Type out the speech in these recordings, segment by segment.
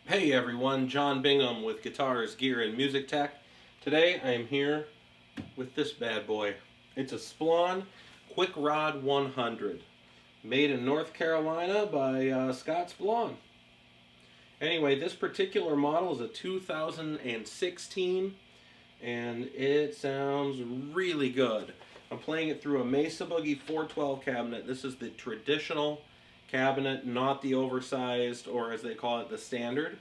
Hey everyone, John Bingham with Guitars, Gear, and Music Tech. Today I am here with this bad boy. It's a Splawn Quickrod 100, made in North Carolina by Scott Splawn. Anyway, this particular model is a 2016 and it sounds really good. I'm playing it through a Mesa Boogie 412 cabinet. This is the traditional cabinet, not the oversized, or as they call it, the standard.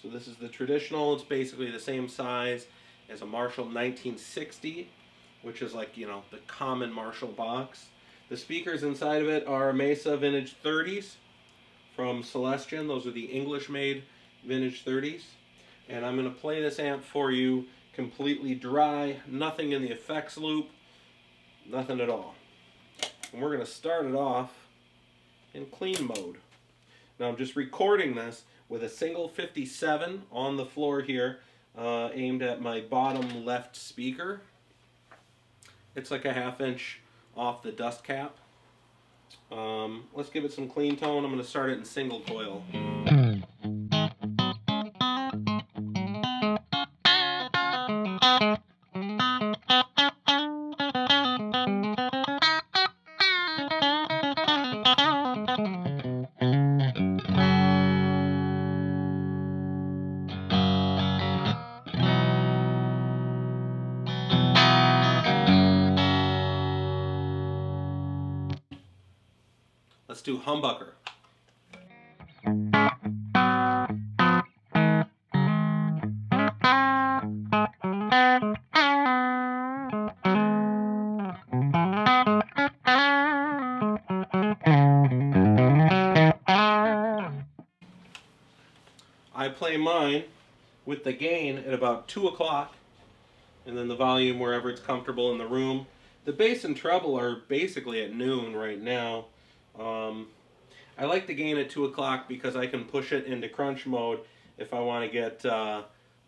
So this is the traditional. It's basically the same size as a Marshall 1960, which is like, the common Marshall box. The speakers inside of it are Mesa Vintage 30s from Celestion. Those are the English-made Vintage 30s. And I'm going to play this amp for you completely dry, nothing in the effects loop, nothing at all. And we're going to start it off in clean mode. Now I'm just recording this with a single 57 on the floor here, aimed at my bottom left speaker. It's like a 1/2 inch off the dust cap. Let's give it some clean tone. I'm going to start it in single coil. Let's do humbucker. I play mine with the gain at about 2 o'clock, and then the volume wherever it's comfortable in the room. The bass and treble are basically at noon right now. I like the gain at 2 o'clock because I can push it into crunch mode if I want to get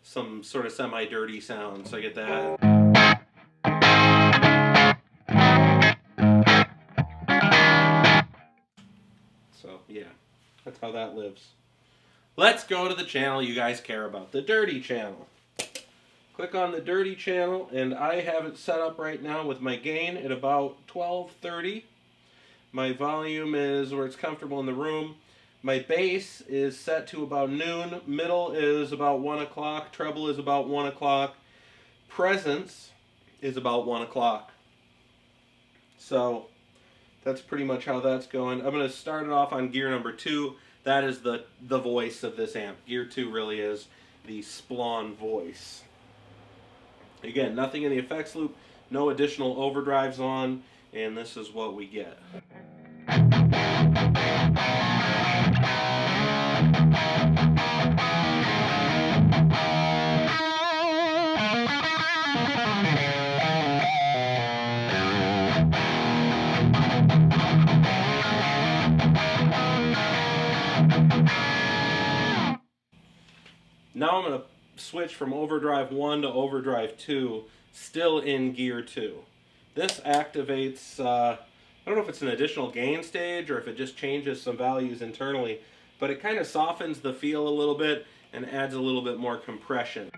some sort of semi-dirty sound. So I get that. So yeah, that's how that lives. Let's go to the channel you guys care about, the dirty channel. Click on the dirty channel, and I have it set up right now with my gain at about 1230. My volume is where it's comfortable in the room. My bass is set to about noon. Middle is about 1 o'clock. Treble is about 1 o'clock. Presence is about 1 o'clock. So that's pretty much how that's going. I'm going to start it off on gear number 2. That is the voice of this amp. Gear 2 really is the Splawn voice. Again, nothing in the effects loop, no additional overdrives on, and this is what we get. Now I'm going to switch from Overdrive 1 to Overdrive 2, still in gear 2. This activates, I don't know if it's an additional gain stage or if it just changes some values internally, but it kind of softens the feel a little bit and adds a little bit more compression.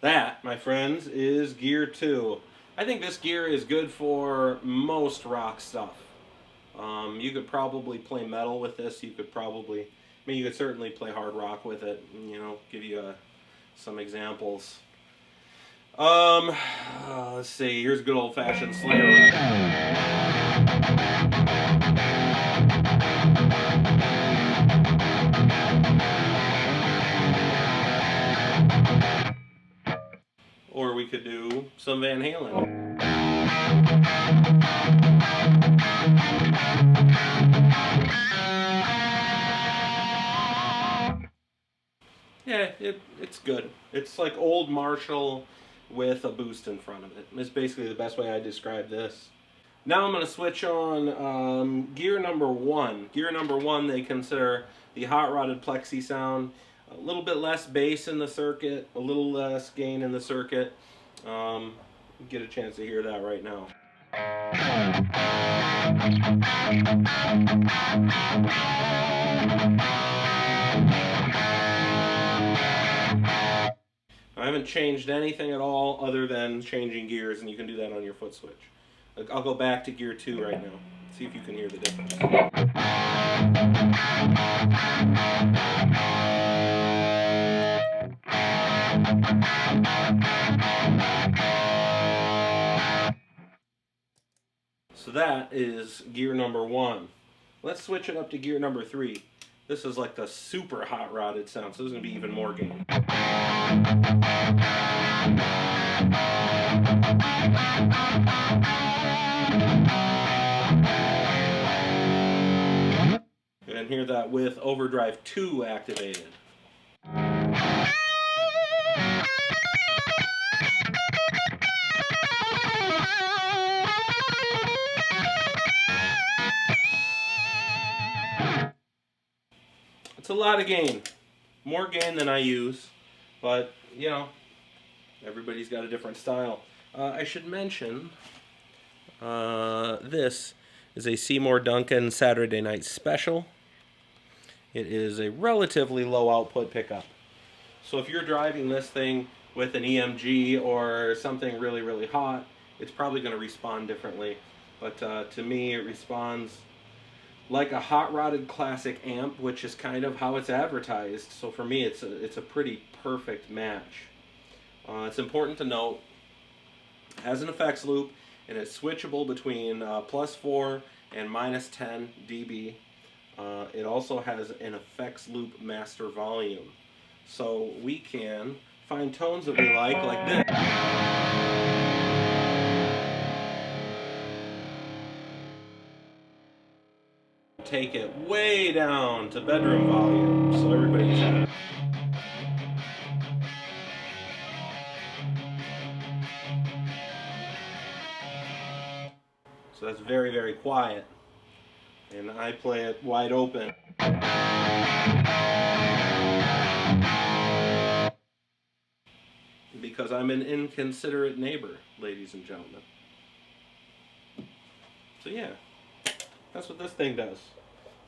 That, my friends, is gear 2. I think this gear is good for most rock stuff. You could probably play metal with this. You could certainly play hard rock with it. Give you some examples. Let's see. Here's good old-fashioned Slayer or we could do some Van Halen. Yeah, it's good. It's like old Marshall with a boost in front of it. It's basically the best way I describe this. Now I'm going to switch on gear number 1. Gear number 1 they consider the hot rodded plexi sound. A little bit less bass in the circuit, a little less gain in the circuit. Get a chance to hear that right now. I haven't changed anything at all other than changing gears, and you can do that on your foot switch. I'll go back to gear 2 right now. See if you can hear the difference. So that is gear number 1. Let's switch it up to gear number 3. This is like the super hot rodded sound, so this is going to be even more gain. And hear that with Overdrive 2 activated. It's a lot of gain. More gain than I use, but, you know, everybody's got a different style. I should mention, this is a Seymour Duncan Saturday Night Special. It is a relatively low output pickup. So if you're driving this thing with an EMG or something really, really hot, it's probably going to respond differently. But to me, it responds like a hot rodded classic amp, which is kind of how it's advertised. So for me, it's a pretty perfect match. It's important to note, it has an effects loop, and it's switchable between +4 and -10 dB. It also has an effects loop master volume. So we can find tones that we like this. Take it way down to bedroom volume, so everybody's happy. So that's very, very quiet. And I play it wide open. Because I'm an inconsiderate neighbor, ladies and gentlemen. So yeah, that's what this thing does.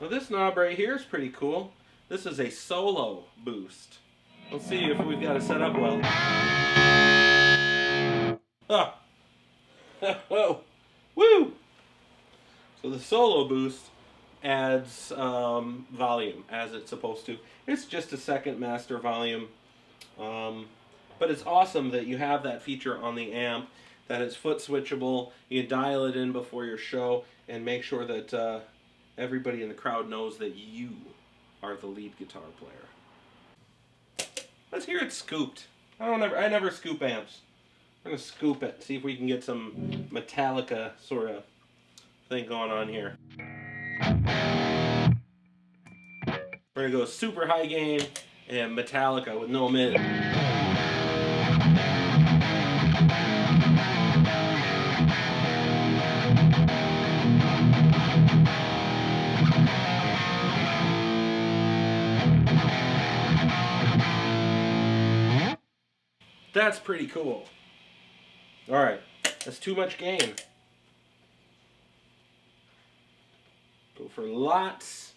Now this knob right here is pretty cool. This is a solo boost. Let's see if we've got it set up well. Ah! Whoa! Woo! So the solo boost adds volume as it's supposed to. It's just a second master volume. But it's awesome that you have that feature on the amp, that it's foot switchable. You can dial it in before your show and make sure that everybody in the crowd knows that you are the lead guitar player. Let's hear it scooped. I never scoop amps. We're gonna scoop it, see if we can get some Metallica sort of thing going on here. We're gonna go super high gain and Metallica with no mid. That's pretty cool. Alright, that's too much gain. Go for lots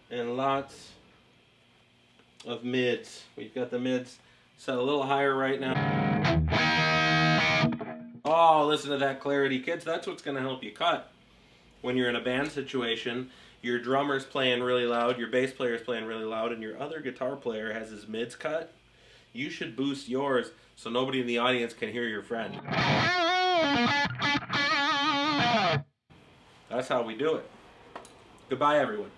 and lots of mids. We've got the mids set a little higher right now. Oh, listen to that clarity, kids. That's what's going to help you cut. When you're in a band situation, your drummer's playing really loud, your bass player's playing really loud, and your other guitar player has his mids cut. You should boost yours so nobody in the audience can hear your friend. That's how we do it. Goodbye, everyone.